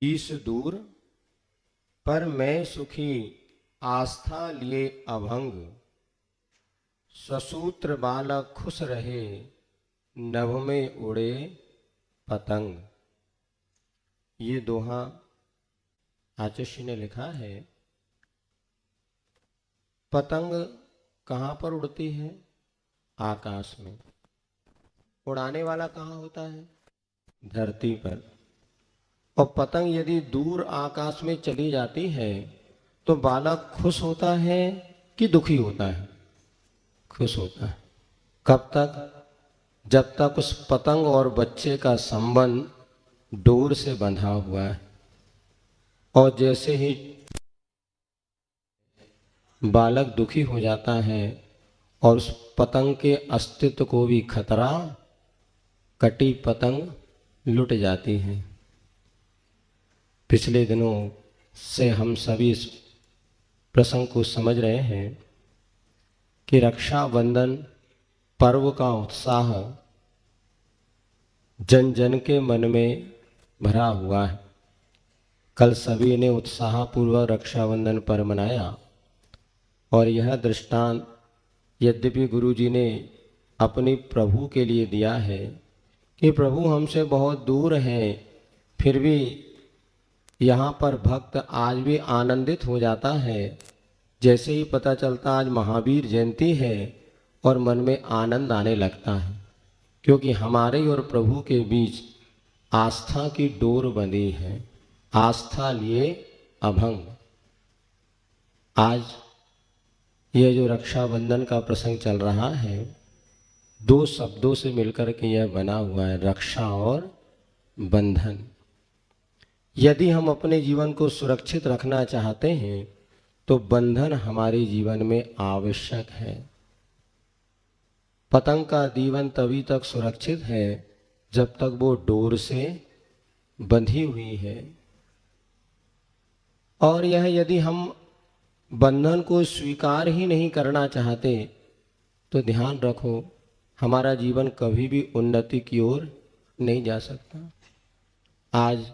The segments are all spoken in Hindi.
ईश दूर पर मैं सुखी, आस्था लिए अभंग। ससूत्र बालक खुश रहे, नभ में उड़े पतंग। ये दोहा आचर्य ने लिखा है। पतंग कहाँ पर उड़ती है? आकाश में। उड़ाने वाला कहाँ होता है? धरती पर। और पतंग यदि दूर आकाश में चली जाती है तो बालक खुश होता है कि दुखी होता है? खुश होता है। कब तक? जब तक उस पतंग और बच्चे का संबंध डोर से बंधा हुआ है। और जैसे ही बालक दुखी हो जाता है और उस पतंग के अस्तित्व को भी खतरा, कटी पतंग लुट जाती है। पिछले दिनों से हम सभी इस प्रसंग को समझ रहे हैं कि रक्षाबंधन पर्व का उत्साह जन जन के मन में भरा हुआ है। कल सभी ने उत्साहपूर्वक रक्षाबंधन पर्व मनाया और यह दृष्टांत यद्यपि गुरु जी ने अपनी प्रभु के लिए दिया है कि प्रभु हमसे बहुत दूर हैं, फिर भी यहाँ पर भक्त आज भी आनंदित हो जाता है। जैसे ही पता चलता आज महावीर जयंती है और मन में आनंद आने लगता है, क्योंकि हमारे और प्रभु के बीच आस्था की डोर बंधी है। आस्था लिए अभंग। आज यह जो रक्षाबंधन का प्रसंग चल रहा है, दो शब्दों से मिलकर के यह बना हुआ है, रक्षा और बंधन। यदि हम अपने जीवन को सुरक्षित रखना चाहते हैं तो बंधन हमारे जीवन में आवश्यक है। पतंग का जीवन तभी तक सुरक्षित है जब तक वो डोर से बंधी हुई है। और यह यदि हम बंधन को स्वीकार ही नहीं करना चाहते तो ध्यान रखो, हमारा जीवन कभी भी उन्नति की ओर नहीं जा सकता। आज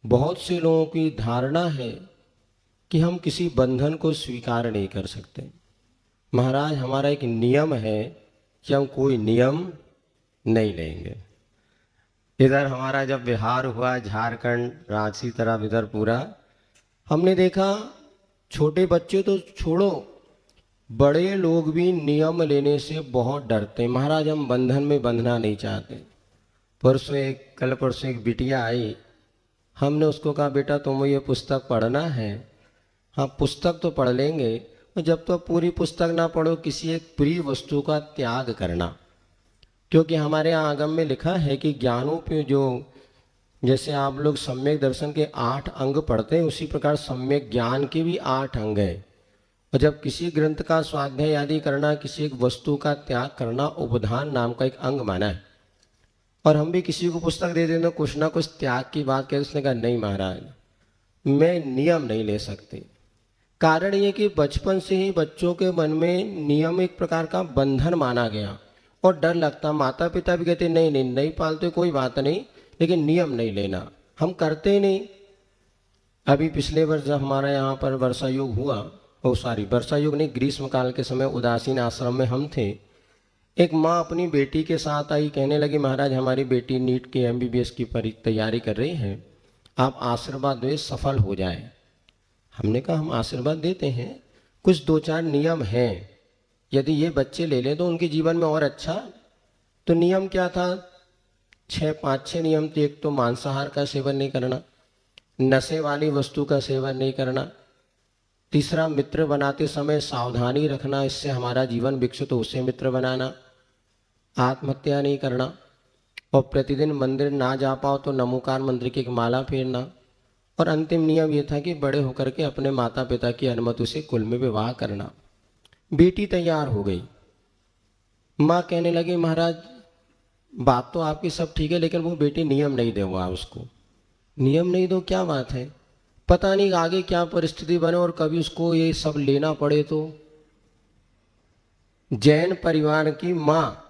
बहुत से लोगों की धारणा है कि हम किसी बंधन को स्वीकार नहीं कर सकते। महाराज, हमारा एक नियम है कि हम कोई नियम नहीं लेंगे। इधर हमारा जब बिहार हुआ, झारखंड, रांची तरफ, इधर पूरा हमने देखा, छोटे बच्चे तो छोड़ो, बड़े लोग भी नियम लेने से बहुत डरते। महाराज, हम बंधन में बंधना नहीं चाहते। कल परसों एक बिटिया आई, हमने उसको कहा बेटा तुम्हें ये पुस्तक पढ़ना है? हाँ, पुस्तक तो पढ़ लेंगे, और जब तो पूरी पुस्तक ना पढ़ो किसी एक प्रिय वस्तु का त्याग करना। क्योंकि हमारे यहाँ आगम में लिखा है कि ज्ञानों पे जो, जैसे आप लोग सम्यक दर्शन के 8 अंग पढ़ते हैं, उसी प्रकार सम्यक ज्ञान के भी 8 अंग हैं। और जब किसी ग्रंथ का स्वाध्याय आदि करना, किसी एक वस्तु का त्याग करना, उपधान नाम का एक अंग माना है। और हम भी किसी को पुस्तक दे दें तो कुछ ना कुछ त्याग की बात करें। उसने कहा नहीं महाराज, मैं नियम नहीं ले सकती। कारण ये कि बचपन से ही बच्चों के मन में नियम एक प्रकार का बंधन माना गया और डर लगता। माता पिता भी कहते नहीं नहीं नहीं पालते कोई बात नहीं, लेकिन नियम नहीं लेना। हम करते ही नहीं। अभी पिछले वर्ष जब हमारा यहाँ पर वर्षा योग हुआ, वर्षा योग नहीं, ग्रीष्म काल के समय उदासीन आश्रम में हम थे। एक माँ अपनी बेटी के साथ आई, कहने लगी महाराज हमारी बेटी नीट के MBBS की तैयारी कर रही है, आप आशीर्वाद दो सफल हो जाए। हमने कहा हम आशीर्वाद देते हैं, कुछ 2-4 नियम हैं, यदि ये बच्चे ले लें तो उनके जीवन में और अच्छा। तो नियम क्या था? 5-6 नियम थे। एक तो मांसाहार का सेवन नहीं करना, नशे वाली वस्तु का सेवन नहीं करना। तीसरा, मित्र बनाते समय सावधानी रखना, इससे हमारा जीवन विकसित हो, उससे मित्र बनाना। आत्महत्या नहीं करना। और प्रतिदिन मंदिर ना जा पाओ तो नमोकार मंत्र की एक माला फेरना। और अंतिम नियम ये था कि बड़े होकर के अपने माता पिता की अनुमति से कुल में विवाह करना। बेटी तैयार हो गई। माँ कहने लगी महाराज बात तो आपकी सब ठीक है, लेकिन वो बेटी नियम नहीं दे हुआ उसको। नियम नहीं दो क्या बात है? पता नहीं आगे क्या परिस्थिति बने और कभी उसको ये सब लेना पड़े तो। जैन परिवार की माँ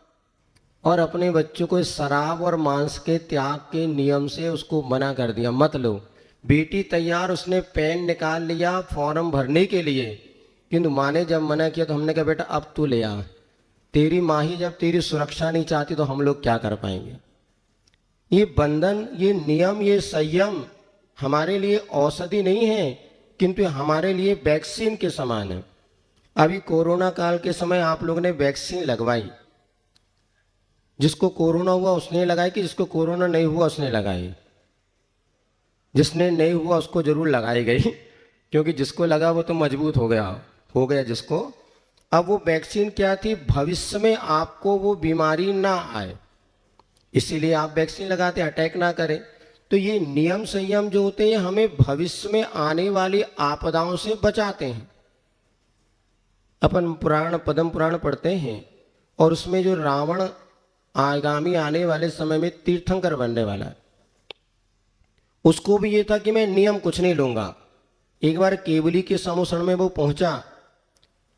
और अपने बच्चों को शराब और मांस के त्याग के नियम से उसको मना कर दिया, मत लो। बेटी तैयार, उसने पेन निकाल लिया फॉर्म भरने के लिए, किंतु माँ ने जब मना किया तो हमने कहा बेटा अब तू ले आ, तेरी माँ ही जब तेरी सुरक्षा नहीं चाहती तो हम लोग क्या कर पाएंगे। ये बंधन, ये नियम, ये संयम हमारे लिए औषधि नहीं है, किंतु हमारे लिए वैक्सीन के समान है। अभी कोरोना काल के समय आप लोगों ने वैक्सीन लगवाई, जिसको कोरोना हुआ उसने लगाई कि जिसको कोरोना नहीं हुआ उसने लगाई? जिसने नहीं हुआ उसको जरूर लगाई गई, क्योंकि जिसको लगा वो तो मजबूत हो गया जिसको। अब वो वैक्सीन क्या थी, भविष्य में आपको वो बीमारी ना आए, इसीलिए आप वैक्सीन लगाते, अटैक ना करें। तो ये नियम संयम जो होते हैं हमें भविष्य में आने वाली आपदाओं से बचाते हैं। अपन पद्म पुराण पढ़ते हैं और उसमें जो रावण आगामी आने वाले समय में तीर्थंकर बनने वाला है, उसको भी ये था कि मैं नियम कुछ नहीं लूंगा। एक बार केवली के समोसण में वो पहुंचा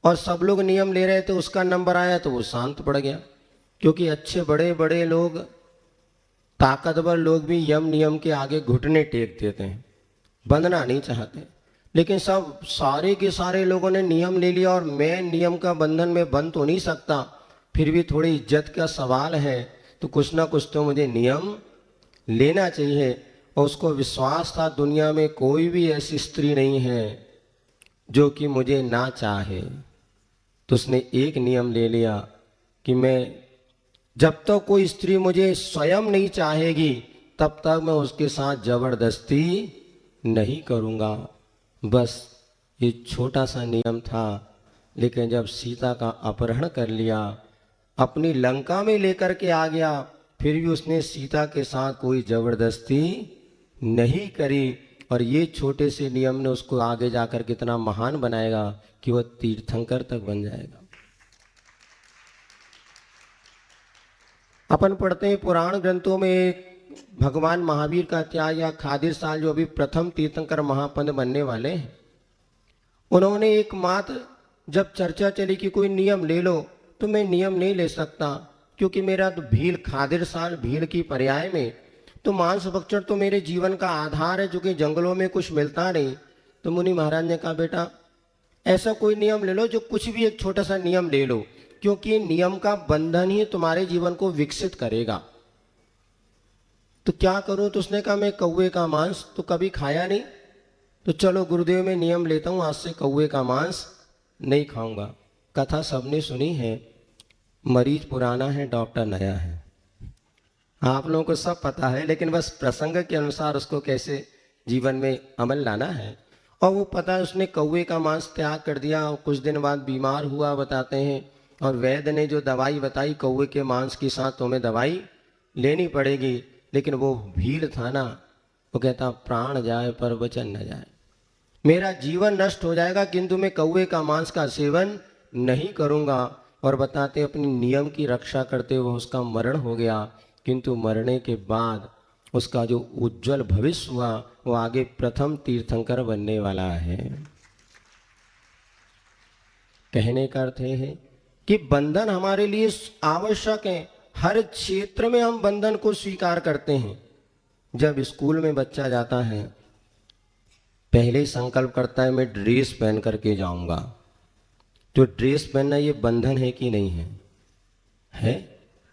और सब लोग नियम ले रहे थे, उसका नंबर आया तो वो शांत पड़ गया, क्योंकि अच्छे बड़े बड़े लोग, ताकतवर लोग भी यम नियम के आगे घुटने टेक देते हैं, बंधना नहीं चाहते। लेकिन सारे के सारे लोगों ने नियम ले लिया और मैं नियम का बंधन में बंध तो नहीं सकता, फिर भी थोड़ी इज्जत का सवाल है तो कुछ ना कुछ तो मुझे नियम लेना चाहिए। और उसको विश्वास था दुनिया में कोई भी ऐसी स्त्री नहीं है जो कि मुझे ना चाहे, तो उसने एक नियम ले लिया कि मैं जब तक तो कोई स्त्री मुझे स्वयं नहीं चाहेगी तब तक मैं उसके साथ जबरदस्ती नहीं करूँगा। बस ये छोटा सा नियम था, लेकिन जब सीता का अपहरण कर लिया, अपनी लंका में लेकर के आ गया, फिर भी उसने सीता के साथ कोई जबरदस्ती नहीं करी। और ये छोटे से नियम ने उसको आगे जाकर कितना महान बनाएगा कि वह तीर्थंकर तक बन जाएगा। अपन पढ़ते हैं पुराण ग्रंथों में भगवान महावीर का त्याग या खादिर साल जो अभी प्रथम तीर्थंकर महापंथ बनने वाले हैं, उन्होंने एकमात्र जब चर्चा चली कि कोई नियम ले लो, तो मैं नियम नहीं ले सकता क्योंकि मेरा तो भील, खादिर साल भील की पर्याय में, तो मांस भक्षण तो मेरे जीवन का आधार है, जो कि जंगलों में कुछ मिलता नहीं। तो मुनि महाराज ने कहा बेटा ऐसा कोई नियम ले लो, जो कुछ भी एक छोटा सा नियम ले लो, क्योंकि नियम का बंधन ही तुम्हारे जीवन को विकसित करेगा। तो क्या करूं? तो उसने कहा मैं कौवे का मांस तो कभी खाया नहीं, तो चलो गुरुदेव मैं नियम लेता हूं, आज से कौवे का मांस नहीं खाऊंगा। कथा सबने सुनी है, मरीज पुराना है डॉक्टर नया है, आप लोगों को सब पता है, लेकिन बस प्रसंग के अनुसार उसको कैसे जीवन में अमल लाना है। और वो पता है, उसने कौवे का मांस त्याग कर दिया और कुछ दिन बाद बीमार हुआ बताते हैं, और वैद्य ने जो दवाई बताई कौवे के मांस के साथ तुम्हें दवाई लेनी पड़ेगी, लेकिन वो भील था ना, वो कहता प्राण जाए पर वचन न जाए, मेरा जीवन नष्ट हो जाएगा किंतु मैं कौवे का मांस का सेवन नहीं करूँगा। और बताते अपनी नियम की रक्षा करते हुए उसका मरण हो गया, किंतु मरने के बाद उसका जो उज्जवल भविष्य हुआ वो आगे प्रथम तीर्थंकर बनने वाला है। कहने का अर्थ है कि बंधन हमारे लिए आवश्यक है, हर क्षेत्र में हम बंधन को स्वीकार करते हैं। जब स्कूल में बच्चा जाता है पहले ही संकल्प करता है मैं ड्रेस पहन करके जाऊंगा, तो ड्रेस पहनना ये बंधन है कि नहीं है? है,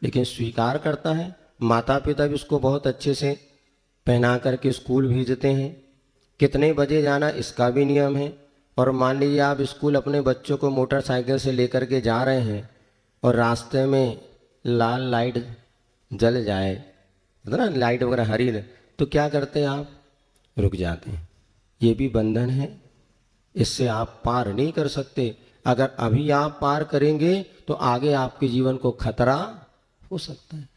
लेकिन स्वीकार करता है। माता पिता भी उसको बहुत अच्छे से पहना करके स्कूल भेजते हैं। कितने बजे जाना इसका भी नियम है। और मान लीजिए आप स्कूल अपने बच्चों को मोटरसाइकिल से लेकर के जा रहे हैं और रास्ते में लाल लाइट जल जाए, ना लाइट वगैरह हरी, तो क्या करते हैं आप? रुक जाते हैं। ये भी बंधन है, इससे आप पार नहीं कर सकते। अगर अभी आप पार करेंगे तो आगे आपके जीवन को खतरा हो सकता है।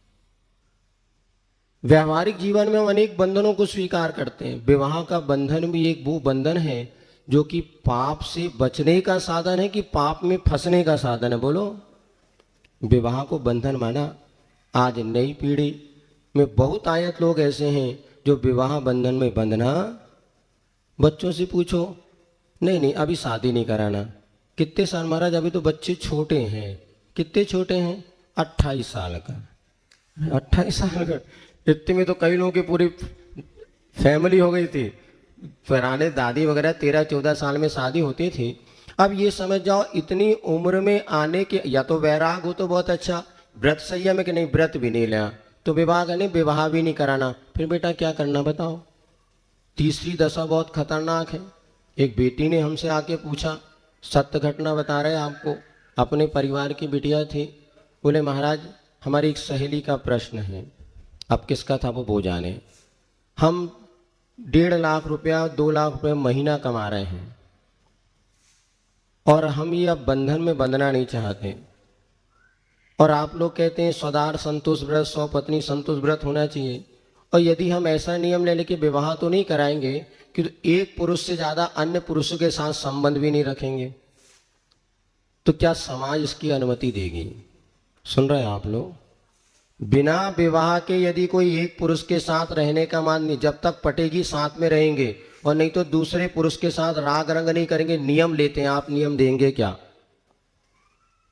व्यवहारिक जीवन में हम अनेक बंधनों को स्वीकार करते हैं। विवाह का बंधन भी एक वो बंधन है जो कि पाप से बचने का साधन है कि पाप में फंसने का साधन है? बोलो, विवाह को बंधन माना। आज नई पीढ़ी में बहुत आयत लोग ऐसे हैं जो विवाह बंधन में बंधना, बच्चों से पूछो, नहीं नहीं अभी शादी नहीं कराना। कितने साल? महाराज अभी तो बच्चे छोटे हैं। कितने छोटे हैं? 28 साल का। 28 साल का, इतने में तो कई लोगों की पूरी फैमिली हो गई थी। पुराने दादी वगैरह 13-14 साल में शादी होती थी। अब ये समझ जाओ इतनी उम्र में आने के, या तो वैराग हो तो बहुत अच्छा, व्रत संयम है कि नहीं, व्रत भी नहीं लिया तो विवाह का नहीं, विवाह भी नहीं कराना, फिर बेटा क्या करना बताओ। तीसरी दशा बहुत खतरनाक है। एक बेटी ने हमसे आके पूछा, सत्य घटना बता रहे आपको, अपने परिवार की बिटिया थी, बोले महाराज हमारी एक सहेली का प्रश्न है। अब किसका था वो जाने। हम 1.5 लाख रुपया 2 लाख रुपये महीना कमा रहे हैं और हम ये अब बंधन में बंधना नहीं चाहते, और आप लोग कहते हैं स्वदार संतोष व्रत, 100 पत्नी संतोष व्रत होना चाहिए, और यदि हम ऐसा नियम ले लेके विवाह तो नहीं कराएंगे कि तो एक पुरुष से ज़्यादा अन्य पुरुषों के साथ संबंध भी नहीं रखेंगे, तो क्या समाज इसकी अनुमति देगी? सुन रहे हैं आप लोग? बिना विवाह के यदि कोई एक पुरुष के साथ रहने का मान नहीं, जब तक पटेगी साथ में रहेंगे, और नहीं तो दूसरे पुरुष के साथ राग रंग नहीं करेंगे। नियम लेते हैं आप, नियम देंगे क्या?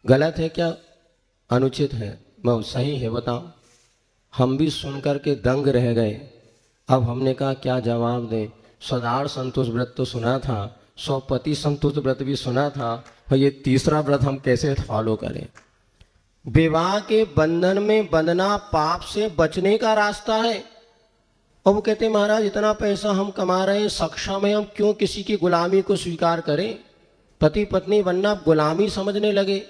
गलत है क्या? अनुचित है? मैं सही है बताओ। हम भी सुनकर के दंग रह गए। अब हमने कहा क्या जवाब दें। स्वदार संतोष व्रत तो सुना था, 100 पति संतोष व्रत भी सुना था, और ये तीसरा व्रत हम कैसे फॉलो करें? विवाह के बंधन में बंधना पाप से बचने का रास्ता है। और वो कहते महाराज इतना पैसा हम कमा रहे हैं, सक्षम है, हम क्यों किसी की गुलामी को स्वीकार करें? पति पत्नी बनना गुलामी समझने लगे,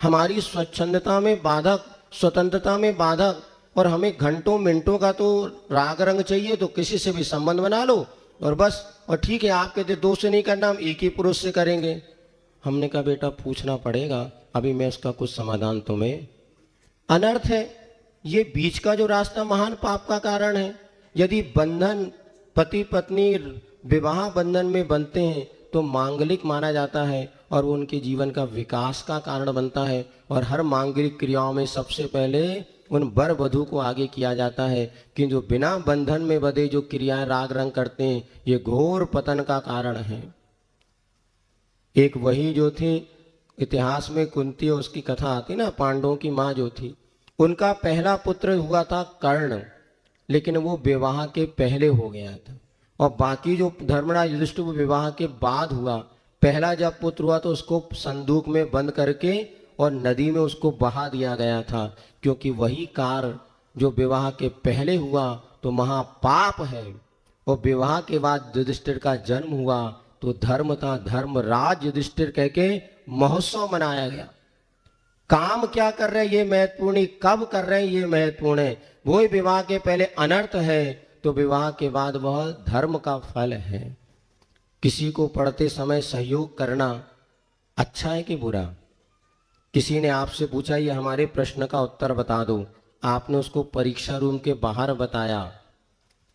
हमारी स्वच्छंदता में बाधक, स्वतंत्रता में बाधक, और हमें घंटों मिनटों का तो राग रंग चाहिए, तो किसी से भी संबंध बना लो और बस। और ठीक है आप कहते 2 से नहीं करना, हम एक ही पुरुष से करेंगे। हमने कहा बेटा पूछना पड़ेगा, अभी मैं उसका कुछ समाधान तुम्हें। अनर्थ है ये, बीच का जो रास्ता महान पाप का कारण है। यदि बंधन पति पत्नी विवाह बंधन में बनते हैं तो मांगलिक माना जाता है और वो उनके जीवन का विकास का कारण बनता है। और हर मांगलिक क्रियाओं में सबसे पहले उन वर वधू को आगे किया जाता है कि जो बिना बंधन में बंधे जो क्रियाएं राग रंग करते हैं, ये घोर पतन का कारण है। एक वही जो थी इतिहास में कुंती और उसकी कथा आती ना, पांडवों की माँ जो थी, उनका पहला पुत्र हुआ था कर्ण, लेकिन वो विवाह के पहले हो गया था। और बाकी जो धर्मराज युधिष्ठिर वो विवाह के बाद हुआ। पहला जब पुत्र हुआ तो उसको संदूक में बंद करके और नदी में उसको बहा दिया गया था, क्योंकि वही कार्य जो विवाह के पहले हुआ तो महापाप है। और विवाह के बाद युधिष्ठिर का जन्म हुआ तो धर्म था, धर्मराज युधिष्ठिर कह के महोत्सव मनाया गया। काम क्या कर रहे हैं ये महत्वपूर्ण नहीं, कब कर रहे हैं ये महत्वपूर्ण है। वही विवाह के पहले अनर्थ है तो विवाह के बाद वह धर्म का फल है। किसी को पढ़ते समय सहयोग करना अच्छा है कि बुरा? किसी ने आपसे पूछा ये हमारे प्रश्न का उत्तर बता दो, आपने उसको परीक्षा रूम के बाहर बताया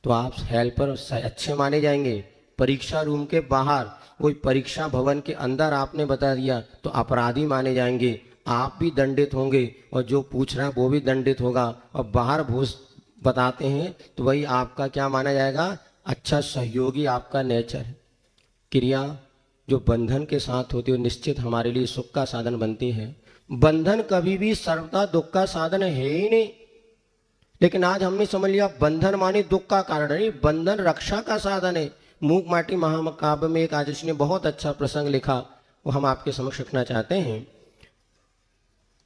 तो आप हेल्पर अच्छे माने जाएंगे। परीक्षा रूम के बाहर, कोई परीक्षा भवन के अंदर आपने बता दिया तो अपराधी माने जाएंगे, आप भी दंडित होंगे और जो पूछ रहा है वो भी दंडित होगा। और बाहर घूस बताते हैं तो वही आपका क्या माना जाएगा? अच्छा सहयोगी आपका नेचर है। क्रिया जो बंधन के साथ होती है निश्चित हमारे लिए सुख का साधन बनती है। बंधन कभी भी सर्वदा दुख का साधन है ही नहीं। लेकिन आज हमने समझ लिया बंधन माने दुख का कारण नहीं, बंधन रक्षा का साधन है। मूक माटी महाकाव्य में एक आदर्श ने बहुत अच्छा प्रसंग लिखा, वो हम आपके समक्ष रखना चाहते हैं।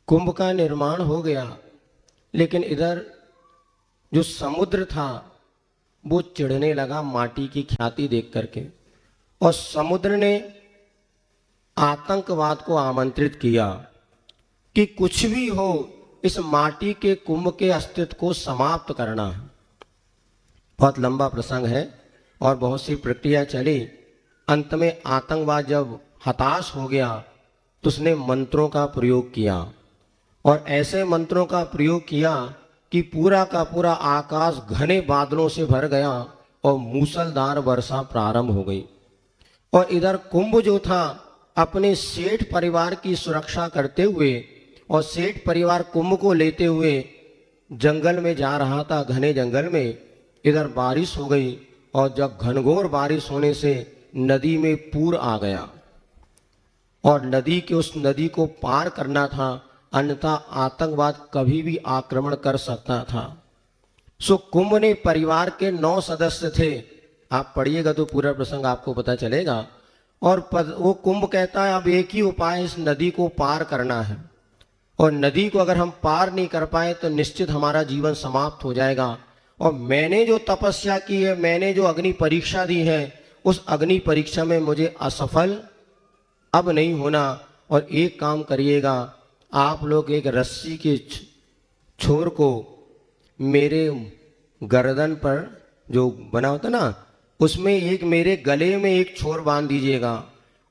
कुंभ का निर्माण हो गया, लेकिन इधर जो समुद्र था वो चिढ़ने लगा माटी की ख्याति देख करके, और समुद्र ने आतंकवाद को आमंत्रित किया कि कुछ भी हो इस माटी के कुंभ के अस्तित्व को समाप्त करना है। बहुत लंबा प्रसंग है और बहुत सी प्रक्रिया चली। अंत में आतंकवाद जब हताश हो गया तो उसने मंत्रों का प्रयोग किया, और ऐसे मंत्रों का प्रयोग किया कि पूरा का पूरा आकाश घने बादलों से भर गया और मूसलधार वर्षा प्रारंभ हो गई। और इधर कुंभ जो था अपने सेठ परिवार की सुरक्षा करते हुए और सेठ परिवार कुंभ को लेते हुए जंगल में जा रहा था, घने जंगल में। इधर बारिश हो गई और जब घनघोर बारिश होने से नदी में पूर आ गया और नदी के उस नदी को पार करना था, अन्यथा आतंकवाद कभी भी आक्रमण कर सकता था। सो कुंभ ने परिवार के 9 सदस्य थे, आप पढ़िएगा तो पूरा प्रसंग आपको पता चलेगा। और वो कुंभ कहता है अब एक ही उपाय है, इस नदी को पार करना है, और नदी को अगर हम पार नहीं कर पाए तो निश्चित हमारा जीवन समाप्त हो जाएगा। और मैंने जो तपस्या की है, मैंने जो अग्नि परीक्षा दी है, उस अग्नि परीक्षा में मुझे असफल अब नहीं होना। और एक काम करिएगा, आप लोग एक रस्सी के छोर को मेरे गर्दन पर जो बना होता ना, उसमें एक मेरे गले में एक छोर बांध दीजिएगा,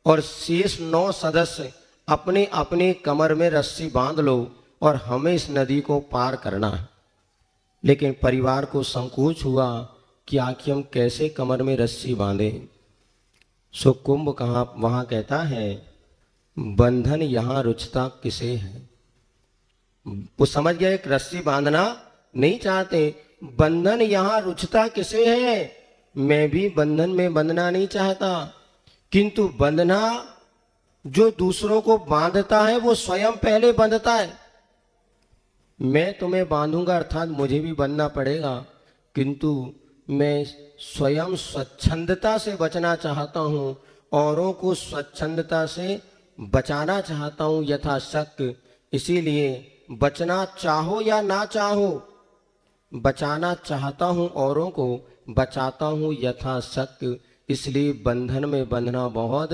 और शेष 9 सदस्य अपने अपने कमर में रस्सी बांध लो, और हमें इस नदी को पार करना है। लेकिन परिवार को संकोच हुआ कि आखिर हम कैसे कमर में रस्सी बांधें। सो कुंभ कहाँ वहाँ कहता है बंधन यहाँ रुचता किसे है। वो समझ गया एक रस्सी बांधना नहीं चाहते, बंधन यहाँ रुचता किसे है। मैं भी बंधन में बंधना नहीं चाहता, किंतु बंधना जो दूसरों को बांधता है वो स्वयं पहले बंधता है। मैं तुम्हें बांधूंगा अर्थात मुझे भी बंधना पड़ेगा, किंतु मैं स्वयं स्वच्छंदता से बचना चाहता हूँ, औरों को स्वच्छंदता से बचाना चाहता हूँ यथाशक्ति। इसीलिए बचना चाहो या ना चाहो, बचाना चाहता हूँ, औरों को बचाता हूँ यथाशक्ति। इसलिए बंधन में बंधना बहुत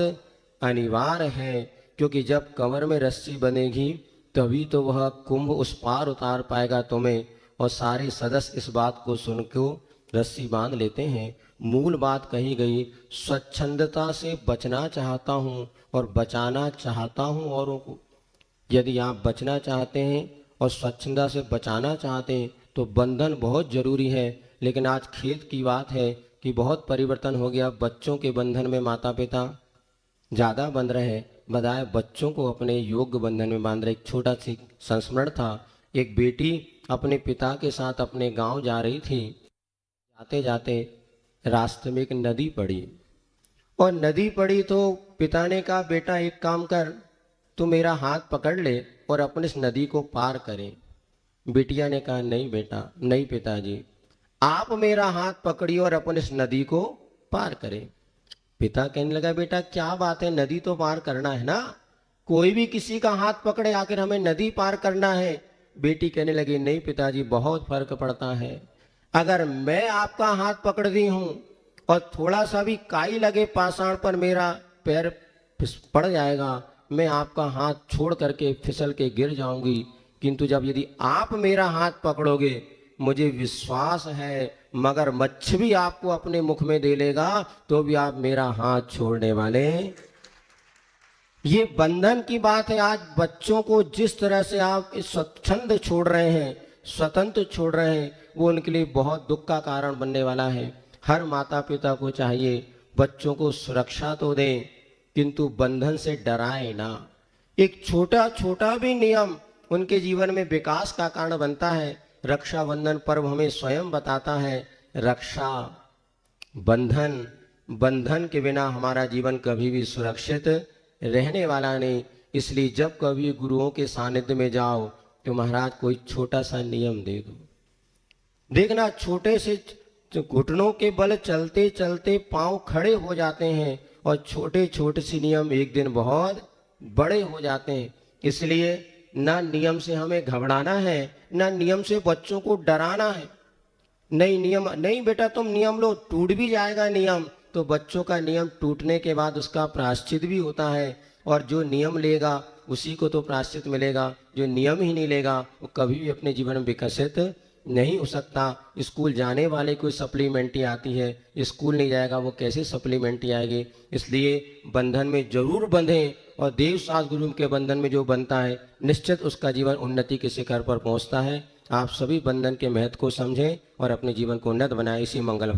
अनिवार्य है, क्योंकि जब कमर में रस्सी बंधेगी तभी तो वह कुंभ उस पार उतार पाएगा तुम्हें। और सारे सदस्य इस बात को सुन के रस्सी बांध लेते हैं। मूल बात कही गई, स्वच्छंदता से बचना चाहता हूँ और बचाना चाहता हूँ औरों को। यदि आप बचना चाहते हैं और स्वच्छंदता से बचाना चाहते हैं तो बंधन बहुत जरूरी है। लेकिन आज खेत की बात है कि बहुत परिवर्तन हो गया। बच्चों के बंधन में माता पिता ज़्यादा बंध रहे हैं, बजाय बच्चों को अपने योग्य बंधन में बांध रहे। एक छोटा सी संस्मरण था, एक बेटी अपने पिता के साथ अपने गांव जा रही थी। जाते जाते रास्ते में एक नदी पड़ी, और नदी पड़ी तो पिता ने कहा बेटा एक काम कर, तू मेरा हाथ पकड़ ले और अपने इस नदी को पार करें। बिटिया ने कहा नहीं बेटा, नहीं पिताजी, आप मेरा हाथ पकड़िए और अपने इस नदी को पार करें। पिता कहने लगा बेटा क्या बात है, नदी तो पार करना है ना, कोई भी किसी का हाथ पकड़े आखिर हमें नदी पार करना है। बेटी कहने लगी नहीं पिताजी, बहुत फर्क पड़ता है। अगर मैं आपका हाथ पकड़ दी हूं और थोड़ा सा भी काई लगे पाषाण पर मेरा पैर पड़ जाएगा, मैं आपका हाथ छोड़ करके फिसल के गिर जाऊंगी। किंतु जब यदि आप मेरा हाथ पकड़ोगे, मुझे विश्वास है मगर मच्छ भी आपको अपने मुख में दे लेगा तो भी आप मेरा हाथ छोड़ने वाले। ये बंधन की बात है। आज बच्चों को जिस तरह से आप स्वच्छंद छोड़ रहे हैं, स्वतंत्र छोड़ रहे हैं, वो उनके लिए बहुत दुख का कारण बनने वाला है। हर माता पिता को चाहिए बच्चों को सुरक्षा तो दें, किंतु बंधन से डराए ना। एक छोटा छोटा भी नियम उनके जीवन में विकास का कारण बनता है। रक्षाबंधन पर्व हमें स्वयं बताता है रक्षा बंधन, बंधन के बिना हमारा जीवन कभी भी सुरक्षित रहने वाला नहीं। इसलिए जब कभी गुरुओं के सानिध्य में जाओ तो महाराज कोई छोटा सा नियम दे दो। देखना छोटे से घुटनों के बल चलते चलते पांव खड़े हो जाते हैं, और छोटे छोटे से नियम एक दिन बहुत बड़े हो जाते हैं। इसलिए ना नियम से हमें घबराना है, ना नियम से बच्चों को डराना है। नहीं नियम नहीं बेटा तुम नियम लो, टूट भी जाएगा नियम तो बच्चों का नियम टूटने के बाद उसका प्रायश्चित भी होता है। और जो नियम लेगा उसी को तो प्रायश्चित मिलेगा, जो नियम ही नहीं लेगा वो कभी भी अपने जीवन में विकसित नहीं हो सकता। स्कूल जाने वाले को सप्लीमेंट्री आती है, स्कूल नहीं जाएगा वो कैसे सप्लीमेंट्री आएगी। इसलिए बंधन में जरूर बंधें, और देव शास्त्र गुरु के बंधन में जो बनता है निश्चित उसका जीवन उन्नति के शिखर पर पहुंचता है। आप सभी बंधन के महत्व को समझें और अपने जीवन को उन्नत बनाएं। इसी मंगल